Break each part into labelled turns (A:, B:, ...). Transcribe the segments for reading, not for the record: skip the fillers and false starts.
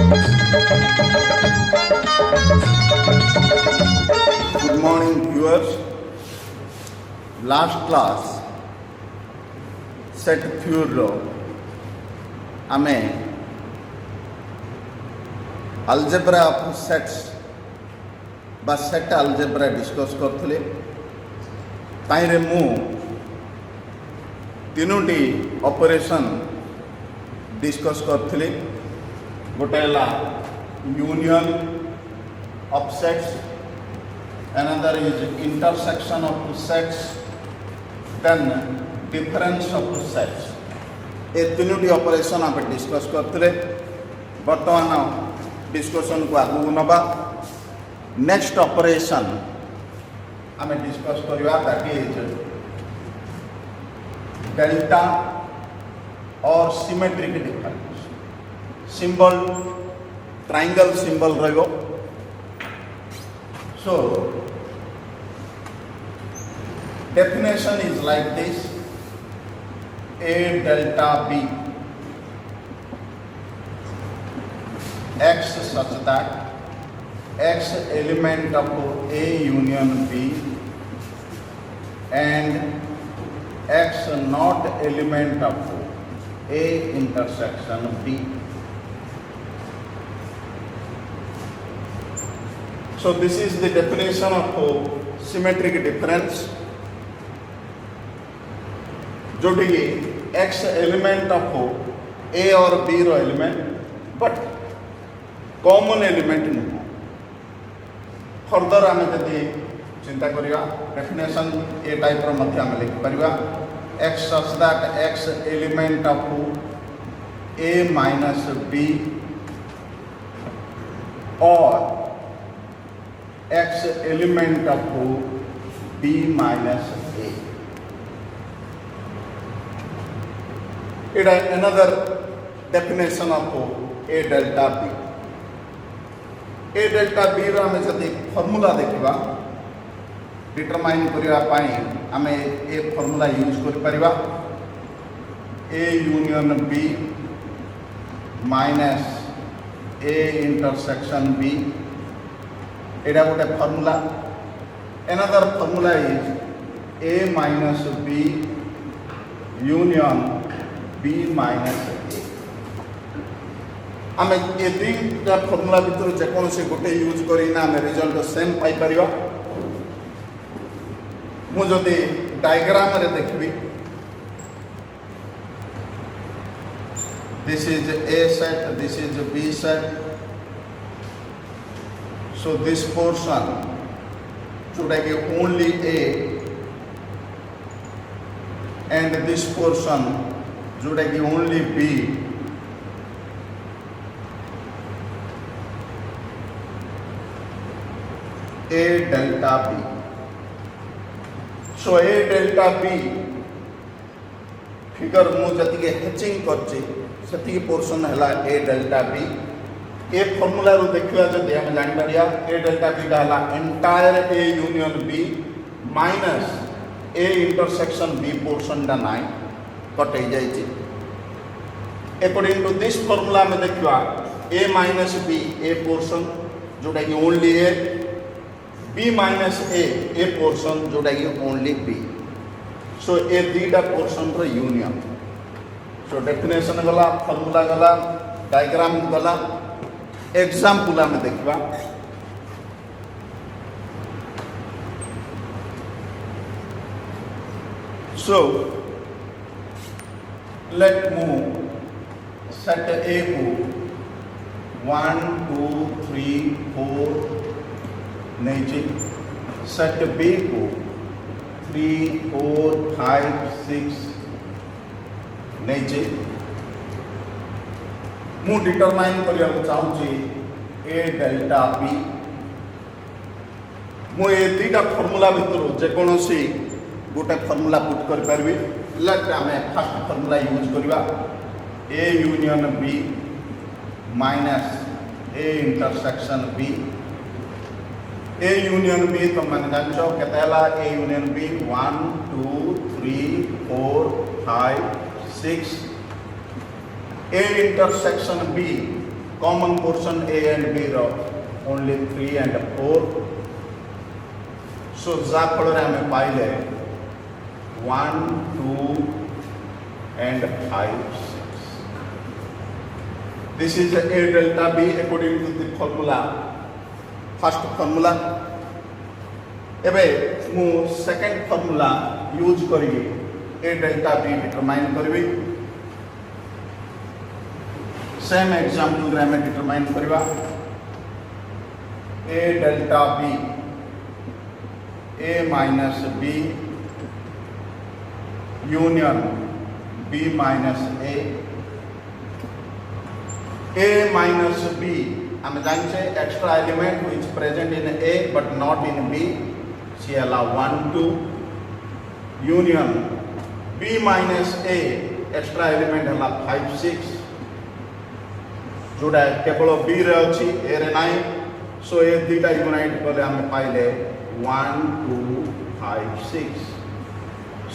A: Good morning, viewers. Last class, set theory आमे algebra of sets बा set algebra discuss करथले ताइरे मु तीनोटी operation discuss करथले गोटे हला union of sets, another is intersection of two sets, then difference of two sets. ये तीनोटी operation आप discuss करते बर्तमान discussion को आगू नवा नेक्स्ट ऑपरेशन आम डिस्कस करवा दैट इज डेल्टा और symmetric difference symbol triangle symbol रहिबो. So, definition is like this: A delta B x such that x element of A union B and x not element of A intersection B. So this is the definition of symmetric difference. जो कि x element of A और B row element, but common element नहीं. Further आमे जदि चिंता करिया definition A type रो मध्य आमे लिख परिवा x such that x element of A minus B or x element of B minus A. It is another definition of A delta B. A delta B रो हमें जदि formula देखिबा determine करिया पाई हमें ए formula use कर परिबा A union B minus A intersection B. एटा गोटे formula. Another formula is A minus B union B minus A. आमे ये दुईटा फॉर्मूला भितर जेकोसी गोटे यूज करिना आमे रिजल्ट सेम पाई परिबा. मु जदि डायग्राम रे देखबी this is A set, this is B set. So this portion should have only A and this portion should have only B. A delta B. So A delta B figure मु जति के hatching करछि सति portion हला A delta B. ए formula रो देखिला जदि हम जानि परिया A delta B हला entire A union B minus A intersection B portion दा नाइ कटै जाय छि. अकॉर्डिंग टू दिस फॉर्मूला में देखिबा A minus B A portion जोटा कि only A, B minus A portion जोटा कि ओनली B. सो ए दीटा पोर्शन रो यूनियन. सो डेफिनेशन गला फॉर्मूला गला डायग्राम गला एग्जाम्पल आम देखा. So let move set A को 1 2 3 4 नहीं सेट B को 3 4 5 6 नहीं मु डिटरमाइन करिया चाहूची A डेल्टा B. मु ए दुईटा फॉर्मूला भितर जेकोसी गोटे फॉर्मूला पुट कर परबी. लेट आमे फर्स्ट फॉर्मूला यूज करबा A union B minus A intersection B. A union B तो मन जानछो केतेला A union B 1 2 3 4 5 6. A intersection B common portion A and B रो only 3 and 4. So जा फल रे हमें पाइले 1 2 and 5 6. This is A delta B according to the formula, first formula. एबे मु सेकंड formula यूज करी A delta B डिटरमाइन करबी. सेम एग्जांपल रे हमें डिटरमाइन करबा A delta B A minus B union B minus A. A minus B हम जानते हैं extra element which present in A but not in B. C allow 1 2 union B minus A extra element हला 5 6 जोड़ा केवल B रे अछि A रे नाही. सो ए दुटा यूनाइट कले हम पाइले 1 2 5 6.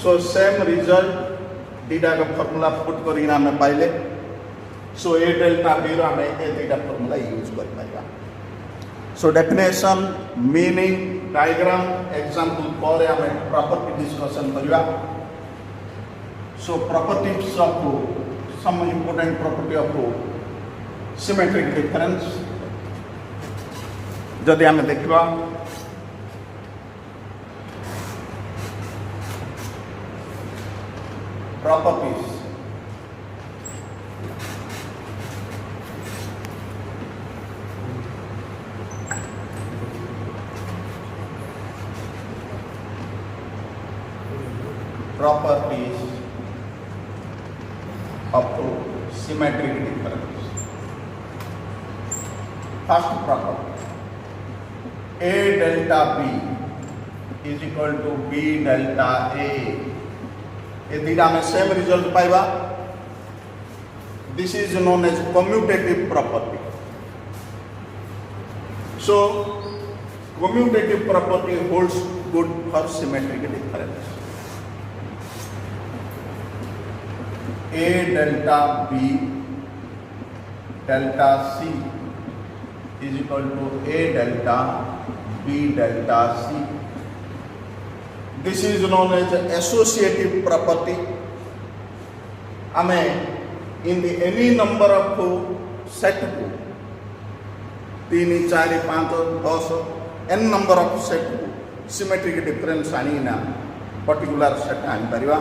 A: सो सेम रिजल्ट दुटा का फार्मूला पुट करी हम पाइले. सो A डेल्टा B रो हम ए दुटा फार्मूला यूज कर पाइबा. So definition meaning diagram example पर हम प्रॉपर्टी डिस्कशन करबा. So properties of some important property of symmetric difference जदि आम देखा properties of symmetric difference. First property, A delta B is equal to B delta A. ये दुटा में same result पाइबा. This is known as commutative property. So commutative property holds good for symmetric difference. A delta B delta C is equal to A delta B delta C. This is known as associative property. हमें in the any number of set को 3 4 5 10 n number of set को symmetric difference आनी ना particular set आनी परिवा.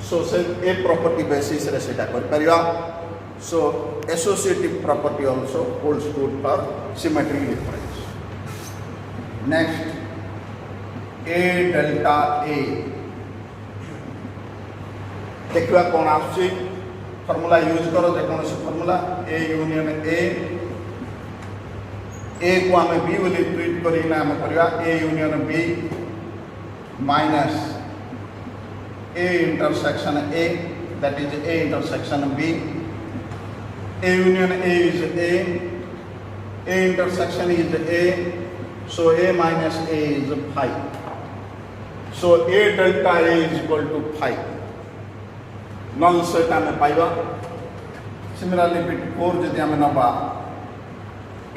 A: So से a property basis रे सेटा कर परिवा. So associative property also holds good for symmetric difference. Next, A delta A. देखिवा कौन आसुची फॉर्मूला यूज करो जे कौन सी फॉर्मूला A यूनियन A को हमें B वाली ट्रीट करी ना हमें परिवा A union B minus A intersection A, that is A intersection B. A union A is A intersection is A, so A minus A is 5. So A delta A is equal to 5. Null set हमें पाइबा. Similarly, bit 4 जदि हमें नबा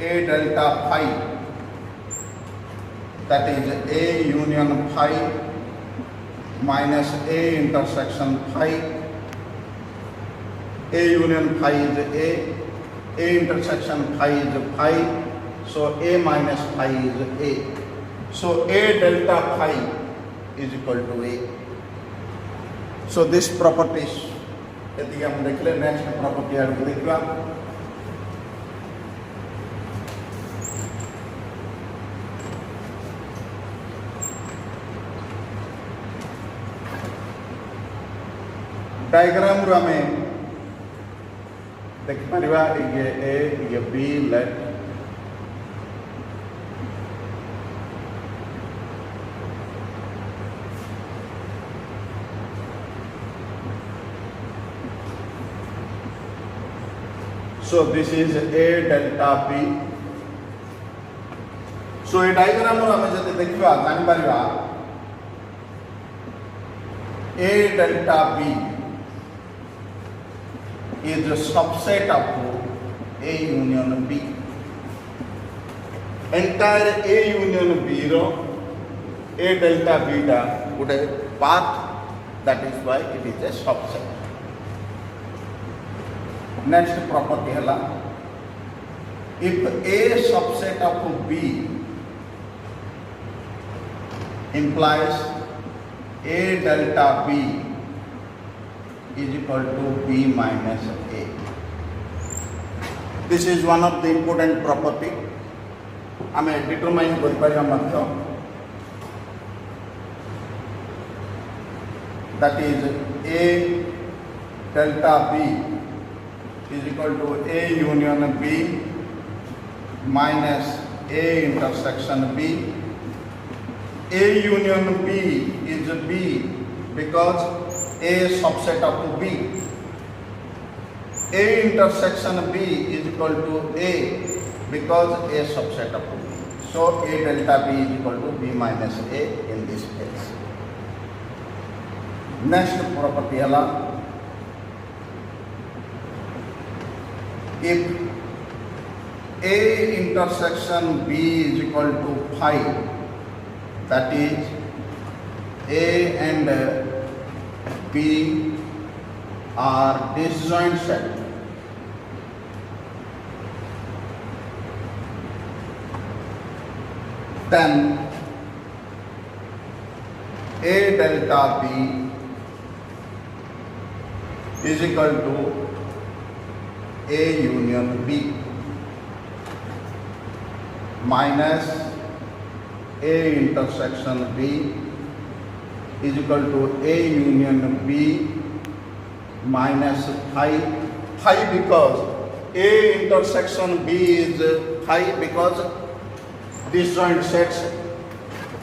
A: A delta 5, that is A union 5 minus A intersection 5. A union 5 is A intersection 5 is 5. So A minus 5 is A. So A delta 5 is equal to A. So this properties यदि हम देख ले next property आड़ को देखा diagram रो हमें देख परिवा ये A ये B let So this is A delta B. So ये डायग्राम रो हमें जब देखिवा जानी परिवा A delta B is a subset of A union B. Entire A union B ro A delta beta would a part, that is why it is a subset. Next property hela, if A subset of B implies A delta B is equal to B minus A. This is one of the important property. आम determine कर that is A delta B is equal to A union B minus A intersection B. A union B is B because A subset of B. A intersection B is equal to A because A subset of B. So A delta B is equal to B minus A in this case. Next property hela, if A intersection B is equal to phi, that is A and B are disjoint set, then A delta B is equal to A union B minus A intersection B is equal to A union B minus phi. Phi because A intersection B is phi because disjoint sets.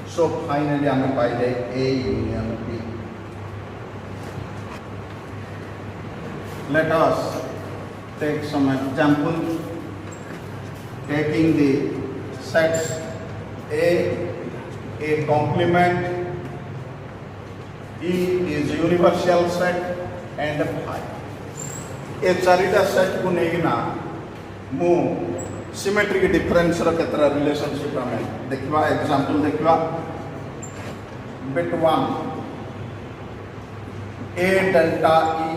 A: So finally हमें पाई जाए A union B. Let us take some examples taking the sets A complement, E is universal set and phi. ए चारिटा set को नेगिना मु symmetric difference रो केतरा relationship हमें देखिबा example देखिबा bit 1 A delta E,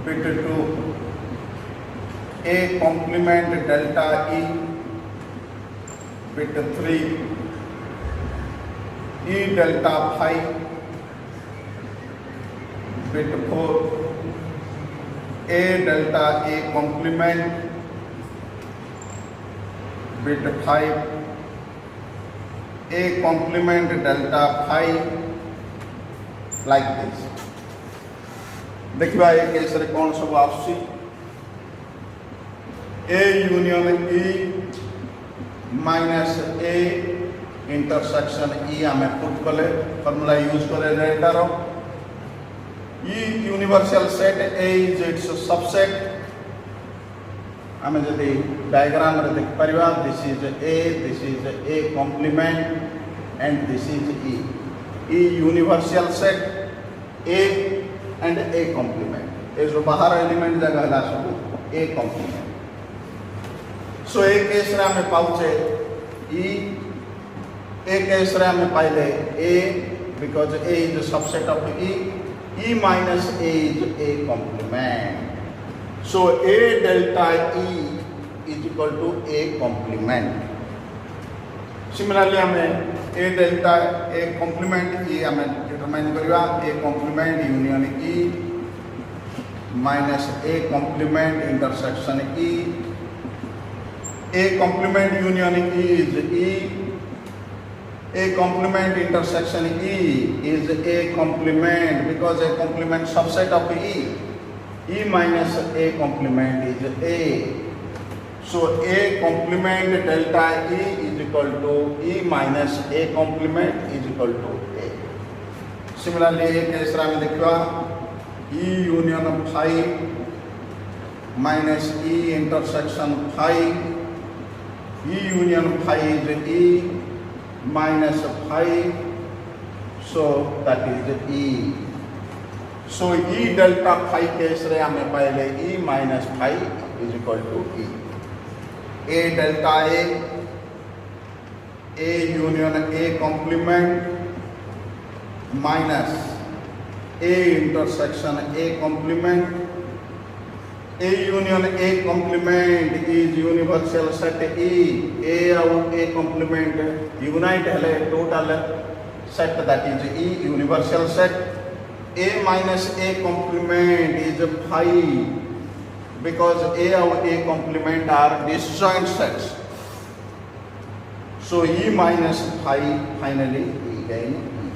A: bit 2 A complement delta E, bit 3 E delta phi, bit 4 A delta A complement, bit 5 A complement delta phi, like this. देखिए ये case रे कौन सब आसी A union E minus A intersection E हमें put कले formula use करे रेटारो E universal set A is its subset. आमे जदि डायग्राम रे देख परिवा, this is A complement and this is E. E universal set A and A complement. ए जो बाहर element जगह हला सब A complement. So A case रे आमे पाउचे E, A केस रे आमे पाइले A because A is the subset of E. E minus A is A complement. So A delta E is equal to A complement. Similarly, हमें A delta A complement E हमें determine करिवा A complement union E minus A complement intersection E. A complement union E is E. A complement intersection E is A complement because A complement subset of E. E minus A complement is A. So A complement delta E is equal to E minus A complement is equal to A. Similarly, A case में देखिए E union phi minus E intersection phi. E union phi is E minus phi, so that is the E. So E delta phi case रे हमें पहले E minus phi is equal to E A delta A union A complement minus A intersection A complement A union A complement is universal set E और A complement unite है total set that is E universal set A minus A complement is phi because A और A complement are disjoint sets. So E minus phi finally E again E.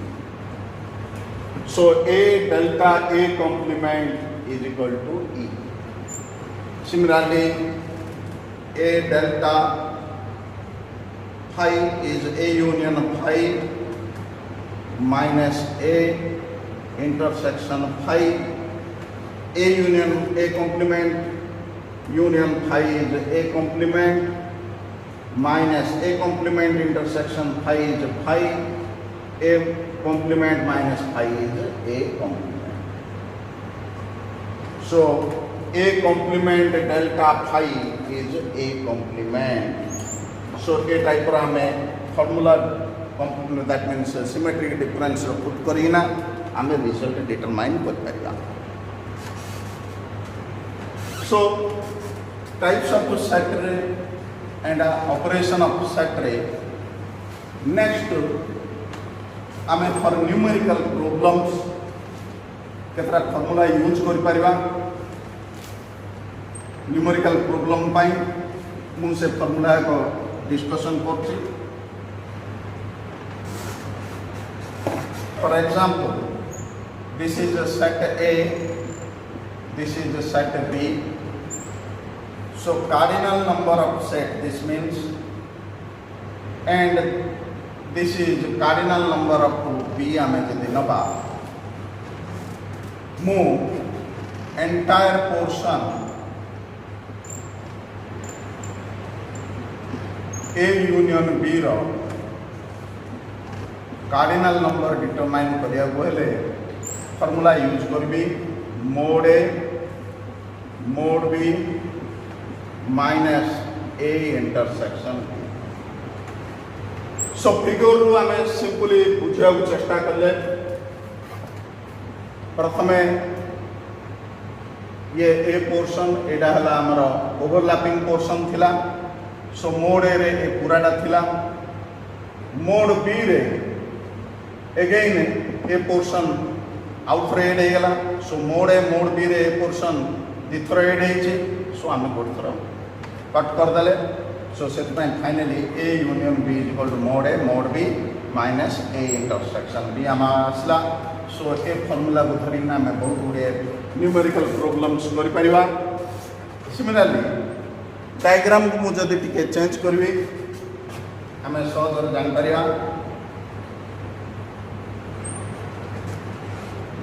A: So A delta A complement is equal to E. Similarly, A delta phi is A union phi minus A intersection phi. A union A complement union phi is A complement minus A complement intersection phi is phi. A complement minus phi is A complement. So A complement delta phi is A complement. So A type पर हमें formula that means symmetric difference put Kareena हमें result determine कर पाएगा. So types of set ray and operation of set ray. Next हमें for numerical problems केतरा formula use कर Paribas. Numerical problem पाई मुझे formula को discussion करছি. For example, this is a set A, this is a set B. So cardinal number of set this means, and this is cardinal number of B हमें जब नबा move entire portion A union B रो cardinal number determine करिया बोले formula use करबी mod A mod B minus A intersection B. So figure रु हमें simply बुझिया को चेष्टा करले. प्रथमे ये A पोर्शन एडा हला हमरो ओवरलैपिंग पोर्शन थिला. सो मोड ए रे पूराटा थिला. मोड बी रे अगेन ए पोर्शन आउट रे एड गला. सो मोड ए मोड बी रे ए पोर्शन दिथर एड हेछि. सो आमे गोटे थर कट कर देले. सो सेट पे finally A union B is equal to mod A mod B minus A intersection B आमा आसला. सो ए फार्मूला को धरिना हमें बहुत गुडे न्यूमेरिकल प्रॉब्लम्स करि परिबा. सिमिलरली डायग्राम को मुझे टिके चेंज करबी हमें सहज जान परिया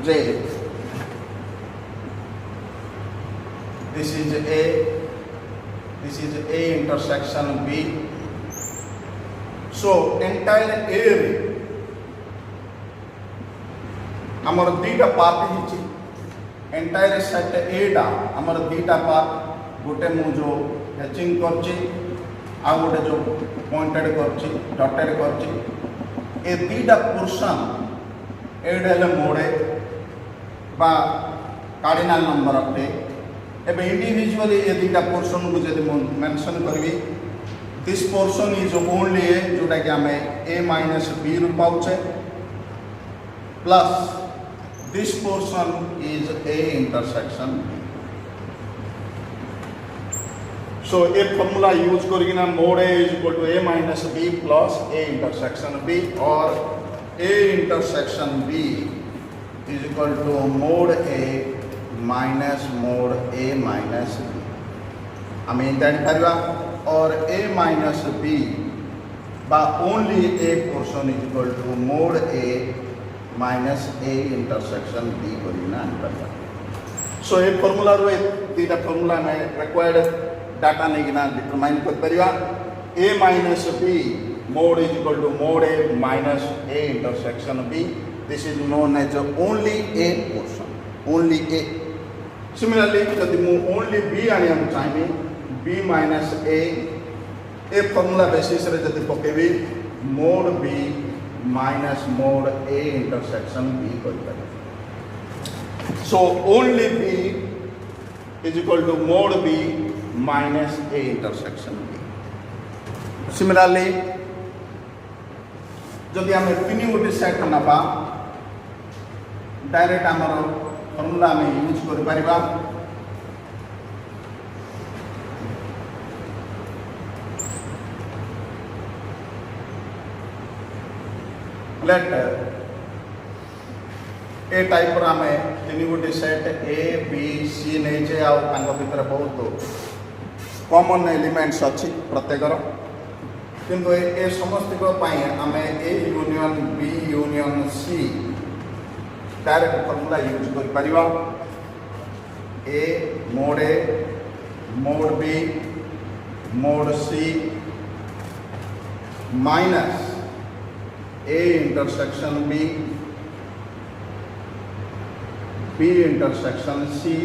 A: जे this is A intersection B. So entire A रे हमर दीटा पार्ट हिची. entire set A डा हमर दीटा पार्ट गोटे मु जो हैचिंग करछि आ गोटे जो पॉइंटेड करछि डॉटेड करछि. ए दीटा पोर्शन एड हेले मोड ए बा कार्डिनल नंबर ऑफ ए. एबे इंडिविजुअली ए दीटा पोर्शन को जदि मेंशन करबी this portion is only A जोटा कि हमें A माइनस B रु पाउछे plus this portion is A intersection B. So a formula use करगिना mod A is equal to A minus B plus A intersection B or A intersection B is equal to mod A minus mod A minus B. हमें जान Paribas और A minus B बा only A portion is equal to mod A minus A intersection B करगिना पारिबा. So a formula रो दीटा formula में required data नहीं ना डिटरमाइन कर परिया. A minus B mod is equal to mod A minus A intersection B. This is known as only A portion. Only A similarly जदि मु ओनली बी आनिया चाहिए B minus A formula basis रे जदि पकेबी mod B minus mod A intersection B कर पारे so only B is equal to mod B minus A intersection B similarly जदि आम तीन गोटे सेट नवा डायरेक्ट आमर फॉर्मूला आम यूज कर पारिबा लेट ए टाइप आम तीन गोटे सेट ए बी सी नहीं आंक भितर बहुत कॉमन एलिमेंट्स अच्छी प्रत्येकर किंतु ए समस्त आम A union B union C direct formula use कर पारिबा A mod B mod C minus A intersection B intersection C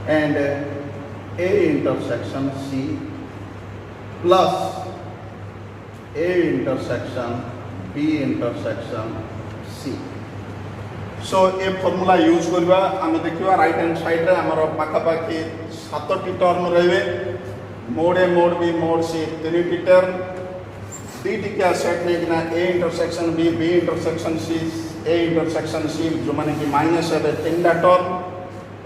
A: and A intersection C plus A intersection B intersection C so ए formula use करवा आम देखा right hand side रे हमर पाखापाखि 7टी टर्म रहे mod A mod B mod C 3टी टर्म दीटिका सेट लेकिन A intersection B intersection C A intersection सी जो माने कि माइनस है 3टा term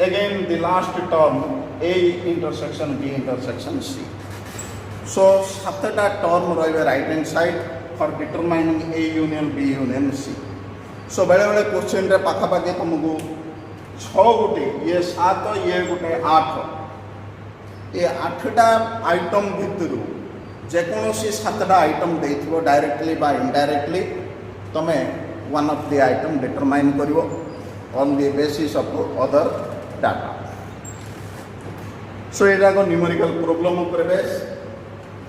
A: again the last term A intersection B intersection C so 7टा टर्म रही right hand side for determining A union B union C so बेले बेले question रे पाखापाखि तुमको 6 गोटे ये 7 ये गोटे 8 ये 8टा आइटम भितर जेकोसी 7टा आइटम देथिबो डायरेक्टली बा इनडायरेक्टली तमे one of the item determine करिवो on the basis of other data so एटा को न्यूमेरिकल प्रॉब्लम ऊपर बेस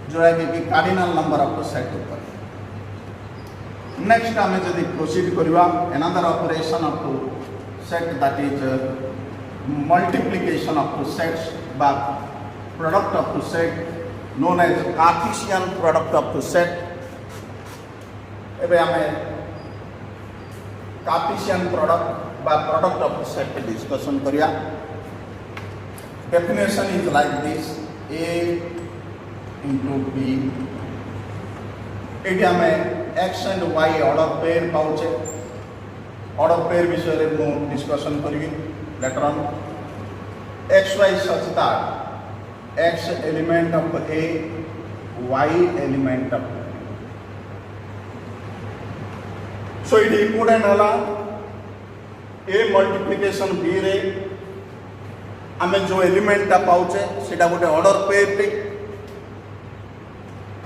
A: जोड़ा कि कार्डिनल नंबर ऑफ सेट ऊपर नेक्स्ट आम जदि प्रोसीड करवा another operation of set that is multiplication of sets बा product of set known as cartesian product of set एबे आम कार्टेशियन प्रोडक्ट बा प्रोडक्ट ऑफ सेट डिस्कशन करिया definition is like this A into B ये आम X and Y order pair पाचे order pair विषय में मुझे डिस्कशन करी later on X Y such that X element of A Y element of so it important है ए multiplication B रे आम जो एलिमेंटा पाचे से गोटे ऑर्डर पेयर टे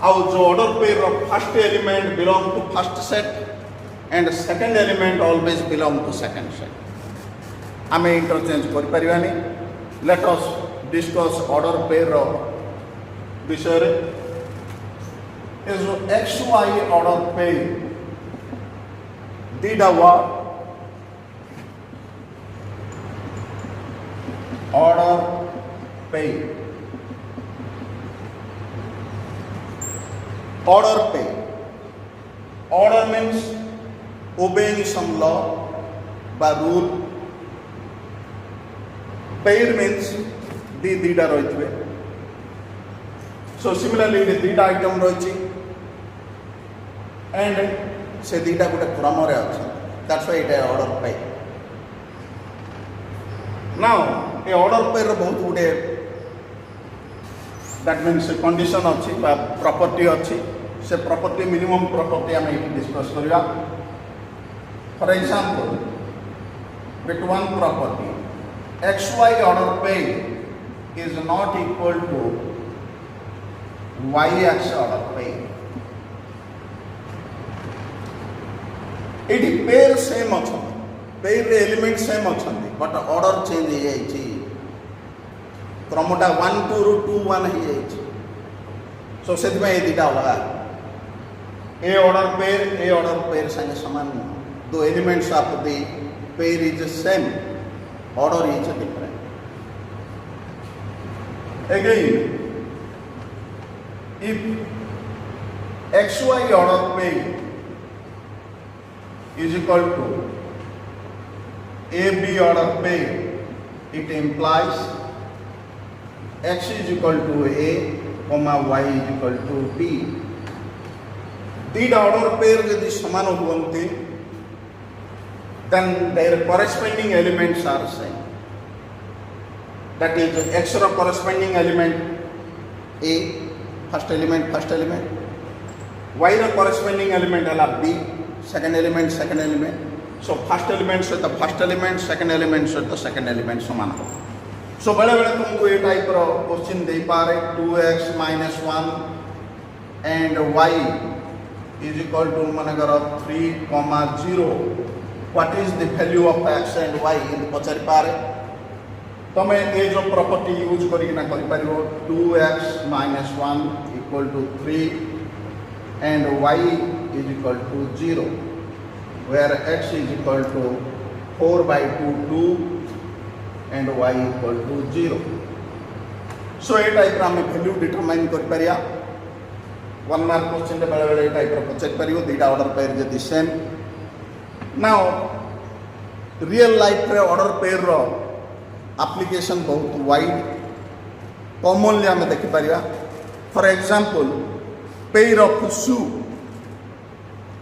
A: आउ जो order pair first element belong to first set and second element always belong to second set आम इंटरचेंज कर पारिबानी let us discuss order pair विषय रे ए जो एक्स वाई ऑर्डर पेयर दीटा word order pair order pair. Order means obeying some law by rule. Pair means दीटा रही सो सिमिलरली दीटा आइटम रही एंड से दीटा गोटे क्रम अच्छे that's why it order pair now A order pair बहुत गुटे दैट मीन्स कंडीशन अच्छी प्रॉपर्टी अच्छी से प्रॉपर्टी मिनिमम प्रॉपर्टी आम ये डिस्कस करवा for example with one property X Y order pair is not equal to Y X order pair ये pair same अच्छा पेयर एलिमेंट सेम अच्छा बट ऑर्डर चेंज हो जाए क्रमटा 1 2 ରୁ 2 1 हो जाए सो से दीटा अलग ए ऑर्डर पेयर संगे सामान दो elements of the pair is the same, order is different. Again, if XY order pair is equal to AB order pair, it implies X is equal to A, Y is equal to B. These order pair यदि समान हुवन्ति, then their corresponding elements are same. That is X ର corresponding element A, first element, Y ର corresponding element है B, second element. So first element सहित first element, second element सहित second element समान हो. So बेले बेले तुमको ये टाइप रो क्वेश्चन दे पारे 2x minus 1 and y is equal to मनकर 3, 0. What is the value of x and y in पचारि पारे. तमे ये जो प्रॉपर्टी यूज करी ना करि पारिबो 2x minus 1 equal to 3 and y is equal to 0, where x is equal to 4/2 and y equal to 0. So ये type रा हमें वैल्यू डिटरमाइन कर परिया. 1 मार्क क्वेश्चन रे बेले बेले टाइप रा पचेक परियो दीटा ऑर्डर पेयर जति सेम. नाउ रियल लाइफ रे ऑर्डर पेयर रो एप्लीकेशन बहुत वाइड. कॉमनली हमें देखि परिया. फॉर एग्जांपल पेयर ऑफ शू,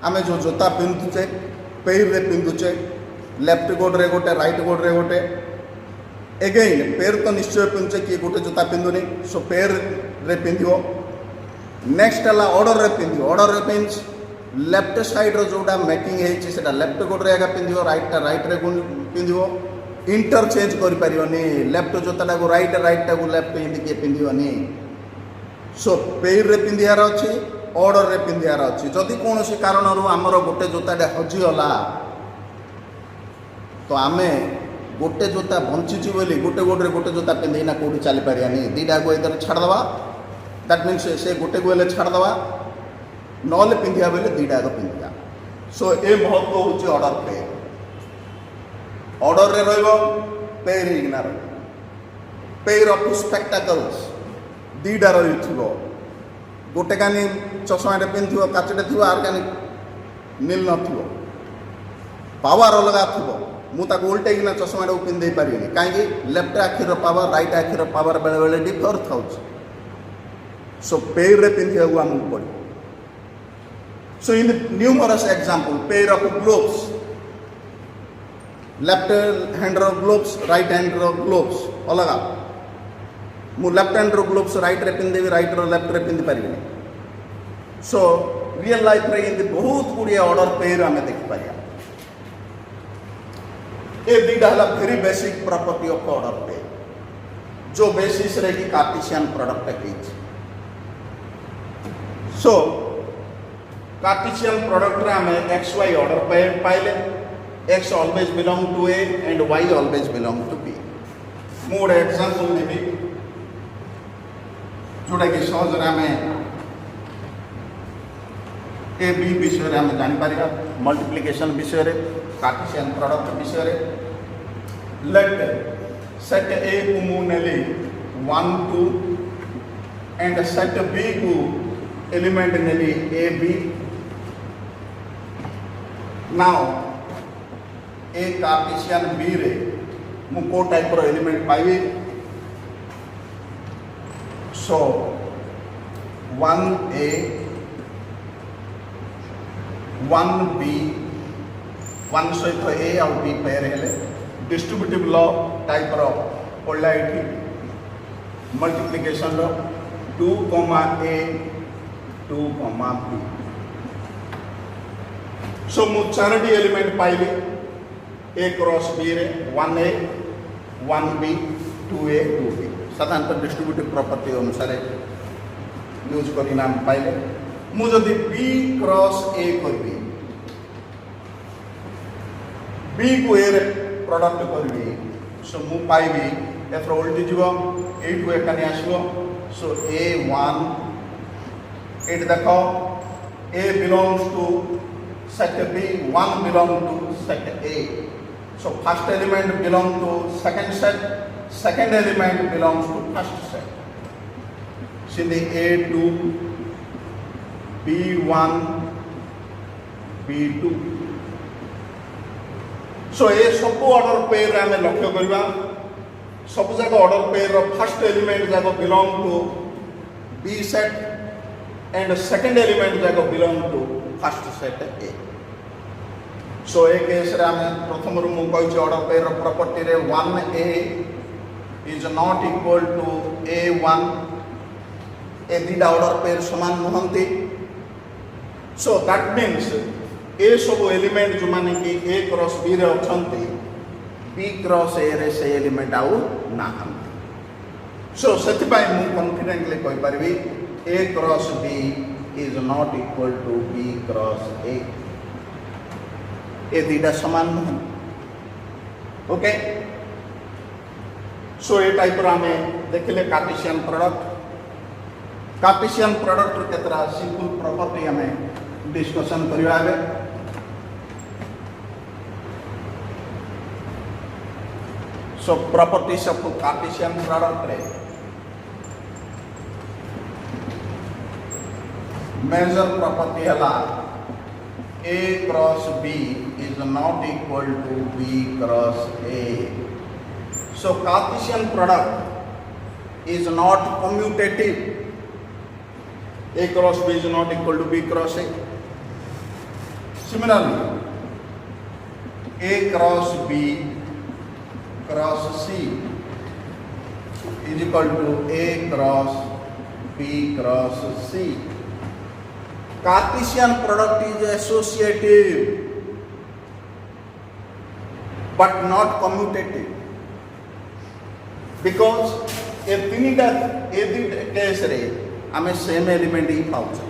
A: आमे जो जोता पिंधुचे पेयर रे पिंधुचे, लेफ्ट गोड रे गोटे राइट गोड रे गोटे. एगेन पेयर तो निश्चय पिंधुचे कि गोटे जोता पिंधुनी, सो पेयर रे पिंधिबो. नेक्स्ट हला ऑर्डर रे पिंधिबो. ऑर्डर रे मींस लेफ्ट साइड रो जोटा मेकिंग हेछि सेटा लेफ्ट गोड रे आगा पिंधिबो, राइट टा राइट रे पिंधिबो. इंटरचेंज करि परियोनी. लेफ्ट जोताटा को राइट टा को लेफ्ट इंदिके पिंधियोनी. सो पेयर रे पिंधियार अछि, ऑर्डर रे पिंधियार अछि. जदि कोनोसी कारणरू हमर गोटे जोताटे हजि होला तो आमे गोटे जोता बंचिछि बोली गोटे गोटे गोटे जोता पिंधिना कोठी चली पारियानी. दीटा को इधर छाड़ दवा. दैट मीन्स से गोटे को ले छाड़ दवा, नले पिंधिया बोले दीटा को पिंधिया. सो ए महत्व होछि ऑर्डर पेयर. ऑर्डर रे रहइबो पेयर इग्नर. पेयर ऑफ स्पेक्टाकल्स दीटा रहिथिबो. गोटे कानी चश्माटे पिंधिबो, काचटे थिबो, आर कानी नील नथिबो, पावर अलगा थिबो. मु ताको उल्टेकिना चश्माटा पिंधे पारिनी कहीं लेफ्ट आखिर पावर राइट आखिर पावर बेले बेले डिफर था. सो पेयर रे पिंधिया आमको पड़े. So in numerous example pair of gloves, left hand रो ग्लोव्स, राइट हैंड रो ग्लोव्स अलग. मु लेफ्ट हैंड रो ग्लोव्स राइट रे पिंधेबी, राइट रो लेफ्ट रे पिंधि पारिनी. सो रियल लाइफ रे इन बहुत गुड़िया ऑर्डर पेयर आम देखि पारिया. ये दीटा है very basic property of order pair जो बेसिस रे कि कार्टेशियन प्रोडक्ट है. सो कार्टेशियन प्रोडक्ट रे हमें एक्स वाई ऑर्डर पेयर पाइले. X always belong to A and Y always belong to B. मु गोटे एग्जांपल देबी जोटा कि सहज रे हमें ए बी विषय रे हमें जानि पारिबा. मल्टीप्लिकेशन विषय रे, कार्टेशियन प्रोडक्ट विषय रे. लेट सेट ए को मु नेली 1 2 एंड सेट बी को एलिमेंट नेली A B. Now A Cartesian B रे मु को टाइप रो एलिमेंट पाइबी. सो 1a 1b 1 सहित ए और बी पेयर हेले डिस्ट्रीब्यूटिव लॉ टाइप रो पढ़ला एठी. मल्टीप्लिकेशन रो 2, a 2, b. सो मु चारोटी एलिमेंट पाइली ए क्रॉस बी रे 1a 1b 2a 2b. साधारणतः डिस्ट्रीब्यूटिव प्रॉपर्टी अनुसार यूज करी नाम पाइले. मु जदि b क्रॉस a करबी, b को ए रे प्रोडक्ट करबी, सो मु पाइबी एफ रो उल्टी जीवो ए टू ए कानी आसीबो. सो a1 एट देखो a belongs to set b, 1 belong to set a. So first element belongs to second set, second element belongs to first set. See the A2, B1, B2. So ए सब order pair आम लक्ष्य करवा सब जाक order pair first element जाक belong to B set and second element जाक belong to first set A. So ए केस रे आम प्रथम रु मु कहि ऑर्डर पेयर प्रॉपर्टी रे 1a is not equal to a1. ए दुटा ऑर्डर पेयर समान नुहंती. सो दैट मीन्स ए सब एलिमेंट जो माने कि ए क्रॉस बी रे अछंती बी क्रॉस ए रे से एलिमेंट आउ नाहंती. सो सेति पाई मु कॉन्फिडेंटली कहि परबी A cross B is not equal to B cross A. ए दुटा समान नुह. ओके. सो ए टाइप रो हमें देखले कार्टेशियन प्रोडक्ट. कार्टेशियन प्रोडक्ट केतरा सिंपल प्रॉपर्टी हमें डिस्कशन करिवा बे. So properties of Cartesian product रे major property हला A cross B is not equal to B cross A. So Cartesian product is not commutative. A cross B is not equal to B cross A. Similarly, A cross B cross C is equal to A cross B cross C. Cartesian product is associative but not commutative because ए तीनटा case रे आमे same element ही पाउचे.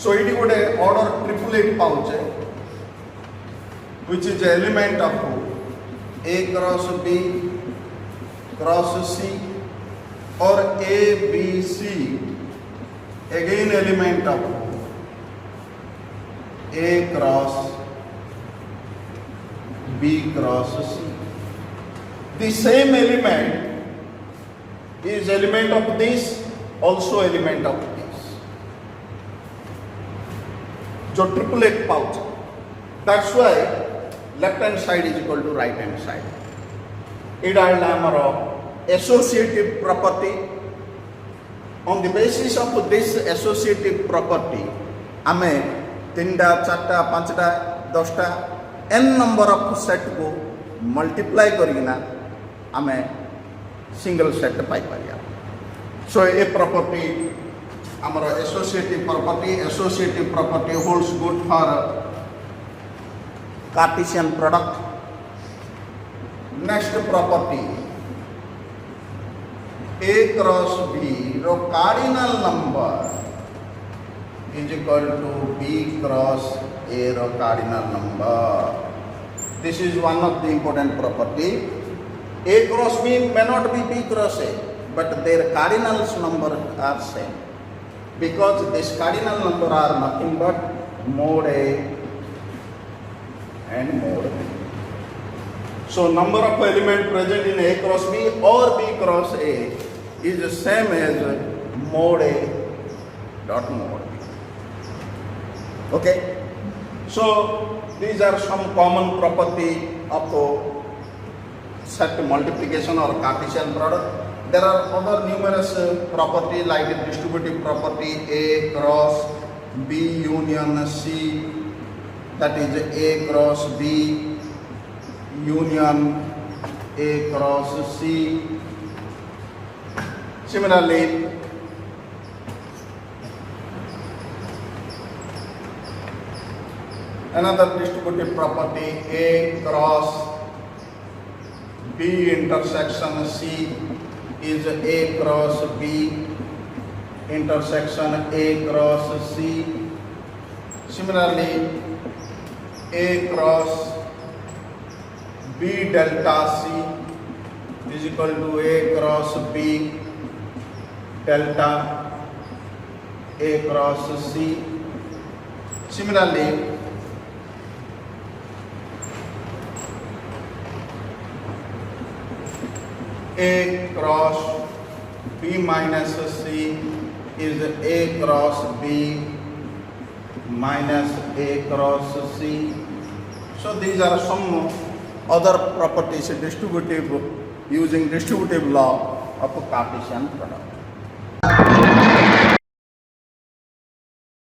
A: So it गोटे order triplet पाउचे which is element of A cross B cross C और A B C again element of A cross B cross C. The same element is element of this, also element of this. जो triplet pouch. That's why left hand side is equal to right hand side. It is our associative property. On the basis of this associative property, आमे 3टा 4टा 5टा 10टा n number of set को multiply करिना आमे single set पाई परिया. So a property our associative property holds good for Cartesian product. Next property, A cross B row cardinal number is equal to B cross A row cardinal number. This is one of the important property. A cross B may not be B cross A, but their cardinals number are same because these cardinal number are nothing but mode A and mode B. So number of element present in A cross B or B cross A is the same as mode A dot mode B. Okay. So these are some common property of set multiplication or Cartesian product. There are other numerous property like distributive property A cross B union C. That is A cross B union A cross C. Similarly, another distributive property A cross B intersection C is A cross B intersection A cross C. Similarly, A cross B delta C is equal to A cross B delta A cross C. Similarly, A cross B minus C is A cross B minus A cross C. So these are some other properties distributive using distributive law of Cartesian product.